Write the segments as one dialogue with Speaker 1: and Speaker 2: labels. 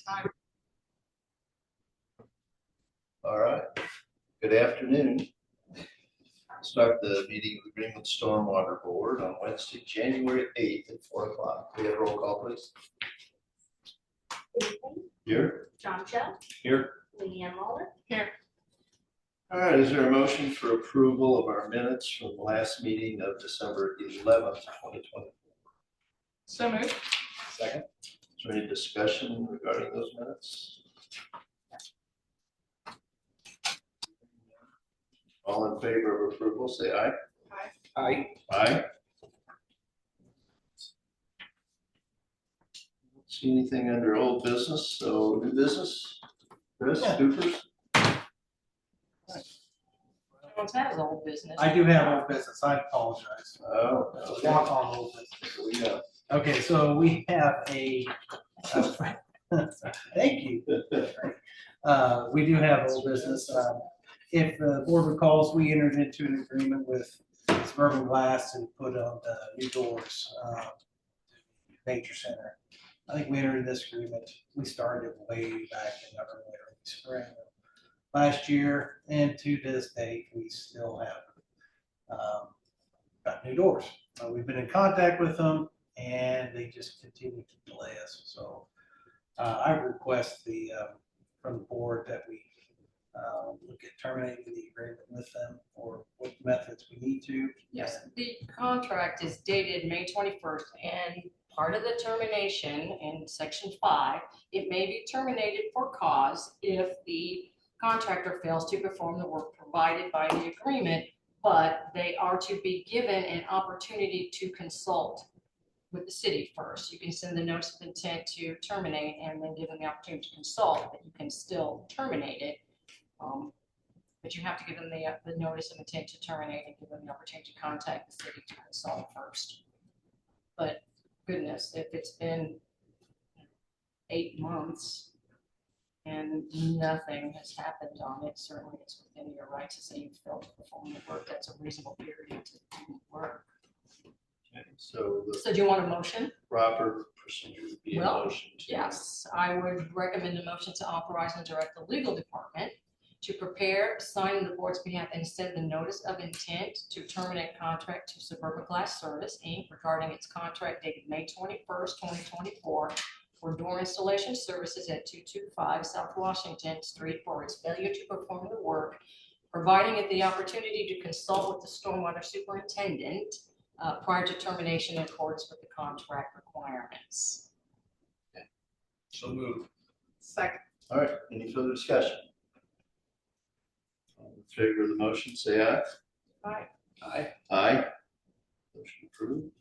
Speaker 1: Aye.
Speaker 2: All right. Good afternoon. Start the meeting of the Greenwood Stormwater Board on Wednesday, January 8th at 4 o'clock. We have a roll call, please. Here.
Speaker 3: John Chubb.
Speaker 2: Here.
Speaker 3: Leanne Muller.
Speaker 1: Here.
Speaker 2: All right. Is there a motion for approval of our minutes from the last meeting of December 11th, 2020?
Speaker 1: So moved.
Speaker 2: Second. Is there any discussion regarding those minutes? All in favor of approval, say aye.
Speaker 1: Aye.
Speaker 2: Aye. Aye. Don't see anything under old business, so new business. Chris, Coopers?
Speaker 1: Jones has old business.
Speaker 4: I do have old business. I apologize.
Speaker 2: Oh, okay.
Speaker 4: Walk on old business.
Speaker 2: Here we go.
Speaker 4: Okay, so we have thank you. We do have old business. If the board recalls, we entered into an agreement with Suburban Glass and put on the new doors, Nature Center. I think we entered this agreement. We started way back in the early spring last year, and to this date, we still have got new doors. We've been in contact with them, and they just continue to delay us. So I request from the board that we look at terminating the agreement with them, or what methods we need to.
Speaker 1: Yes, the contract is dated May 21st, and part of the termination in section 5, it may be terminated for cause if the contractor fails to perform the work provided by the agreement, but they are to be given an opportunity to consult with the city first. You can send the notice of intent to terminate and then give them the opportunity to consult, but you can still terminate it. But you have to give them the notice of intent to terminate and give them the opportunity to contact the city to consult first. But goodness, if it's been 8 months and nothing has happened on it, certainly it's within your right to say you failed to perform the work. That's a reasonable period to do work.
Speaker 2: Okay, so the
Speaker 1: So do you want a motion?
Speaker 2: proper procedure would be a
Speaker 1: Well,
Speaker 2: motion to.
Speaker 1: Yes, I would recommend a motion to authorize and direct the legal department to prepare, sign on the board's behalf, and send the notice of intent to terminate contract to Suburban Glass Service, Inc. regarding its contract dated May 21st, 2024 for door installation services at 225 South Washington Street for its failure to perform the work, providing it the opportunity to consult with the stormwater superintendent prior to termination in accordance with the contract requirements.
Speaker 2: Okay. So moved.
Speaker 1: Second.
Speaker 2: All right, any further discussion? All in favor of the motion, say aye.
Speaker 1: Aye.
Speaker 2: Aye. Aye. Motion approved.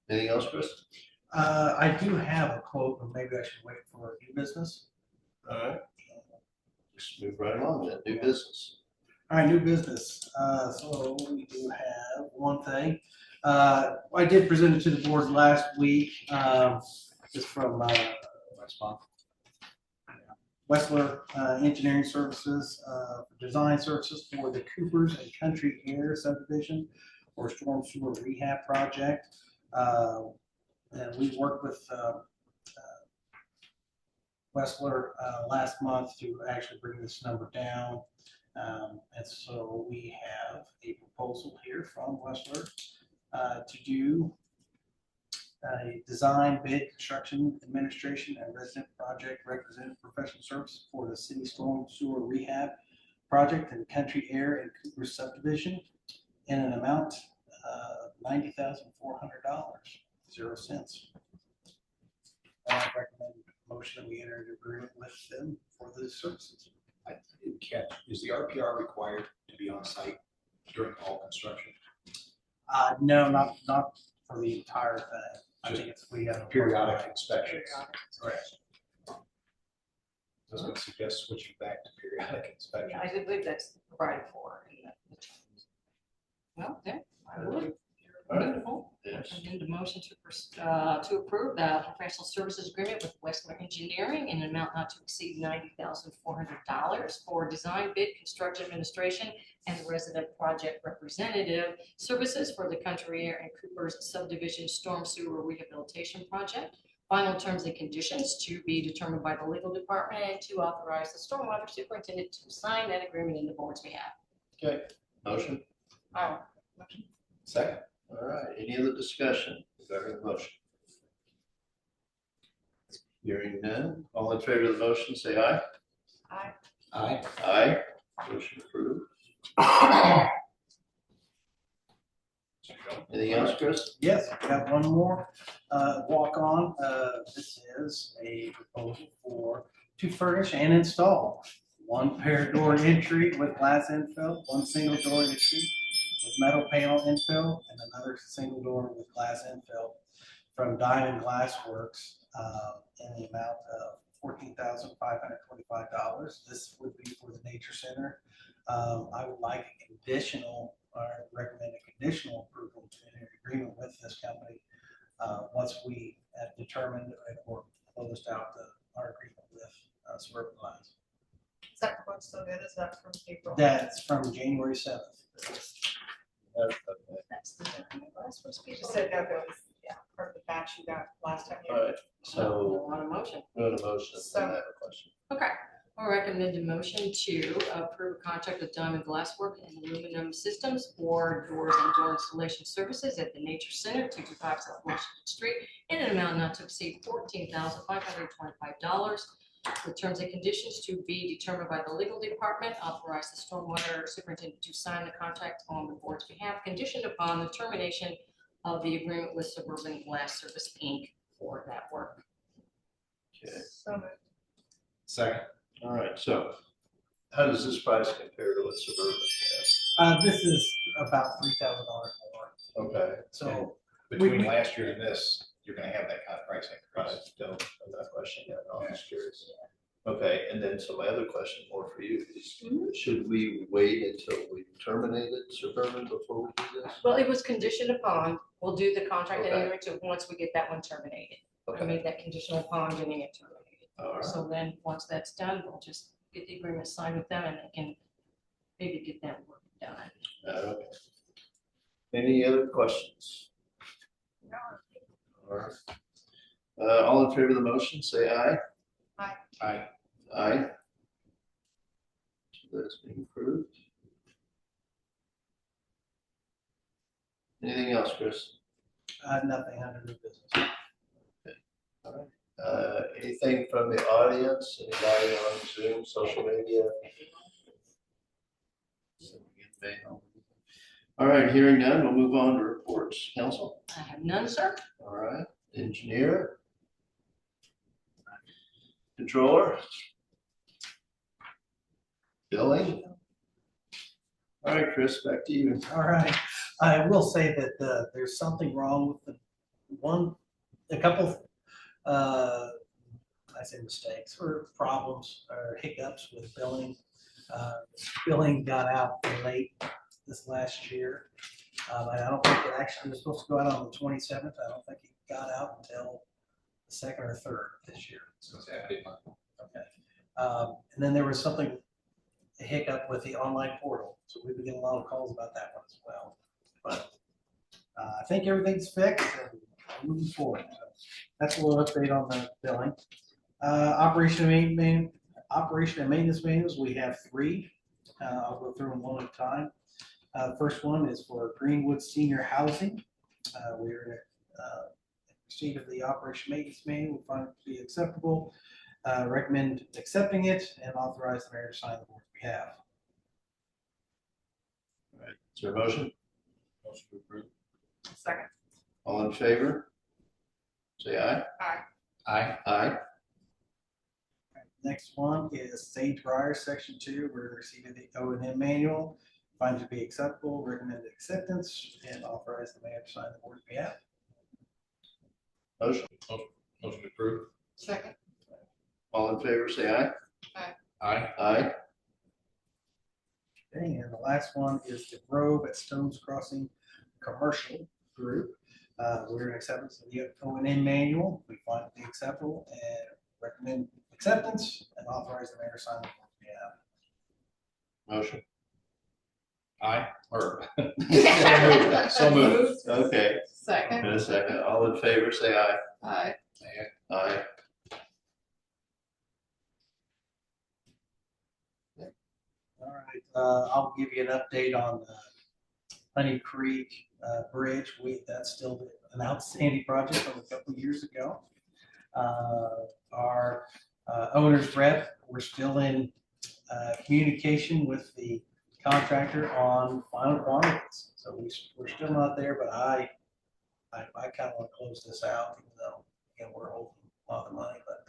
Speaker 2: Anything else, Chris?
Speaker 4: I do have a quote, but maybe I should wait for new business.
Speaker 2: All right. Just move right along then. New business.
Speaker 4: All right, new business. So we do have one thing. I did present it to the board last week, just from last month. Westler Engineering Services, design services for the Coopers and Country Air subdivision for storm sewer rehab project. And we worked with Westler last month to actually bring this number down. And so we have a proposal here from Westler to do a design, bid, construction, administration, and resident project representative professional service for the city storm sewer rehab project in Country Air and Cooper subdivision in an amount of $90,400, 0 cents. I recommend a motion that we enter into agreement with them for the services.
Speaker 5: I didn't catch, is the RPR required to be on site during all construction?
Speaker 4: No, not for the entire thing. I think we have
Speaker 5: Periodic inspections.
Speaker 4: Correct.
Speaker 5: I was going to suggest switching back to periodic inspections.
Speaker 1: Yeah, I believe that's provided for in the terms. Well, okay, I would.
Speaker 2: All right.
Speaker 1: Beautiful.
Speaker 2: Yes.
Speaker 1: Recommend a motion to approve the professional services agreement with Westler Engineering in an amount not to exceed $90,400 for design, bid, construction administration, and resident project representative services for the Country Air and Cooper's subdivision storm sewer rehabilitation project. Final terms and conditions to be determined by the legal department and to authorize the stormwater superintendent to sign that agreement in the board's behalf.
Speaker 2: Okay, motion?
Speaker 5: Second.
Speaker 2: All right, any other discussion regarding the motion? Hearing none, all in favor of the motion, say aye.
Speaker 1: Aye.
Speaker 5: Aye.
Speaker 2: Aye. Motion approved. Anything else, Chris?
Speaker 4: Yes, I've got one more, walk on. This is a proposal to furnish and install one pair door entry with glass infill, one single door entry with metal panel infill, and another single door with glass infill from Diamond Glass Works, in the amount of $14,525. This would be for the Nature Center. I would like a conditional, or recommend a conditional approval to enter agreement with this company once we have determined or closed out our agreement with Suburban Glass.
Speaker 3: Is that quote still good? Is that from April?
Speaker 4: That's from January 7th.
Speaker 1: That's the last one.
Speaker 3: You just said no, that was, yeah, part of the batch you got last time.
Speaker 2: All right, so
Speaker 1: On a motion.
Speaker 2: we're on a motion, and I have a question.
Speaker 1: Okay. I'll recommend a motion to approve a contract with Diamond Glasswork and Aluminum Systems for doors and door installation services at the Nature Center, 225 South Washington Street, in an amount not to exceed $14,525. The terms and conditions to be determined by the legal department. Authorize the stormwater superintendent to sign the contract on the board's behalf, conditioned upon the termination of the agreement with Suburban Glass Service, Inc. for that work.
Speaker 2: Okay,
Speaker 3: So moved.
Speaker 5: Second.
Speaker 2: all right, so how does this price compare to what Suburban has?
Speaker 4: This is about $3,000 more.
Speaker 2: Okay,
Speaker 4: So
Speaker 5: Between last year and this, you're gonna have that kind of price
Speaker 2: I
Speaker 5: increase.
Speaker 2: don't have that question yet, no, I'm just curious. Okay, and then so my other question more for you is, should we wait until we terminated Suburban before we do this?
Speaker 1: Well, it was conditioned upon, we'll do the contract
Speaker 2: Okay.
Speaker 1: anyway, to once we get that one terminated. I
Speaker 2: Okay,
Speaker 1: made that conditional upon getting it terminated.
Speaker 2: all right,
Speaker 1: So then, once that's done, we'll just get the agreement signed with them and they can maybe get that work done.
Speaker 2: okay. Any other questions?
Speaker 3: No.
Speaker 2: All right. All in favor of the motion, say aye.
Speaker 5: Aye.
Speaker 2: Aye. So that's being approved. Anything else, Chris?
Speaker 4: nothing under new business.
Speaker 2: Anything from the audience, anybody on Zoom, social media? All right, hearing none, we'll move on to reports. Council?
Speaker 1: I have none, sir.
Speaker 2: All right, engineer? Controller? Billing? All right, Chris, back to you.
Speaker 4: All right, I will say that there's something wrong with a couple, I say mistakes or problems or hiccups with billing. Billing got out late this last year. I don't think it actually was supposed to go out on the 27th. I don't think it got out until the 2nd or 3rd this year.
Speaker 5: So it's a big month.
Speaker 4: Okay. And then there was something, a hiccup with the online portal. So we've been getting a lot of calls about that one as well. But I think everything's fixed and moving forward. So that's a little update on the billing. Operation and maintenance manuals, we have 3. I'll go through them one at a time. First one is for Greenwood Senior Housing. We're in receipt of the operation maintenance manual. We find it to be acceptable. Recommend accepting it and authorize the mayor to sign the board's behalf.
Speaker 2: All right, is there a motion?
Speaker 5: Motion to approve.
Speaker 3: Second.
Speaker 2: All in favor? Say aye.
Speaker 5: Aye.
Speaker 2: Aye.
Speaker 4: Next one is Sage Briar, Section 2. We're in receipt of the O&M manual. Find it to be acceptable, recommend acceptance, and authorize the mayor to sign the board's behalf.
Speaker 2: Motion.
Speaker 5: Motion to approve.
Speaker 3: Second.
Speaker 2: All in favor, say aye.
Speaker 5: Aye.
Speaker 2: Aye.
Speaker 4: Okay, and the last one is the Grove at Stones Crossing Commercial. through. We're in acceptance of the O&M manual. We find it to be acceptable and recommend acceptance and authorize the mayor to sign.
Speaker 2: Motion.
Speaker 5: Aye, or
Speaker 2: So
Speaker 5: moved.
Speaker 2: Okay,
Speaker 3: Second.
Speaker 2: in a second. All in favor, say aye.
Speaker 3: Aye.
Speaker 2: Aye.
Speaker 4: All right, I'll give you an update on the Honey Creek Bridge. That's still an outstanding project from a couple of years ago. Our owner's rep, we're still in communication with the contractor on final quantities. So we're still not there, but I kind of want to close this out, even though, again, we're holding a lot of money, but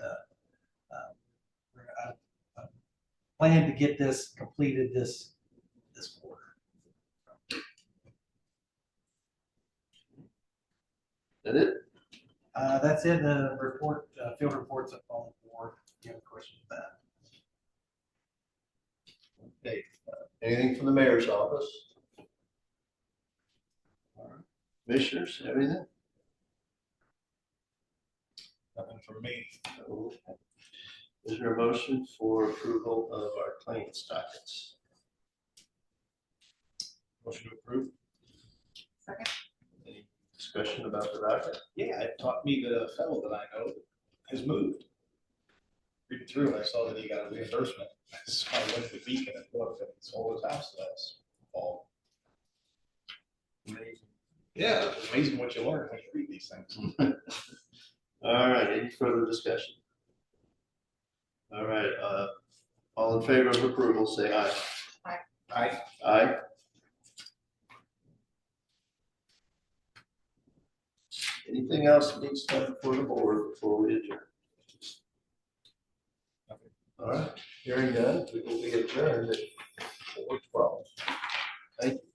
Speaker 4: I plan to get this completed this quarter.
Speaker 2: That it?
Speaker 4: That's it, the report, field reports up on the board. If you have a question with that.
Speaker 2: Okay. Anything from the mayor's office? All right. Commissioners, everything?
Speaker 5: Nothing from me.
Speaker 2: Okay. Is there a motion for approval of our claims dockets?
Speaker 5: Motion to approve.
Speaker 3: Second.
Speaker 2: Any discussion about the docket?
Speaker 5: Yeah, it taught me that a fellow that I know has moved. Reading through, I saw that he got a reimbursement. So I went to Beacon and looked and sold his house last fall.
Speaker 2: Amazing.
Speaker 5: Yeah, it's amazing what you learn when you read these things.
Speaker 2: All right, any further discussion? All right, all in favor of approval, say aye.
Speaker 5: Aye.
Speaker 2: Aye. Anything else that needs to come before the board before we adjourn? All right, hearing none, we will be adjourned at 4:12. Thank you.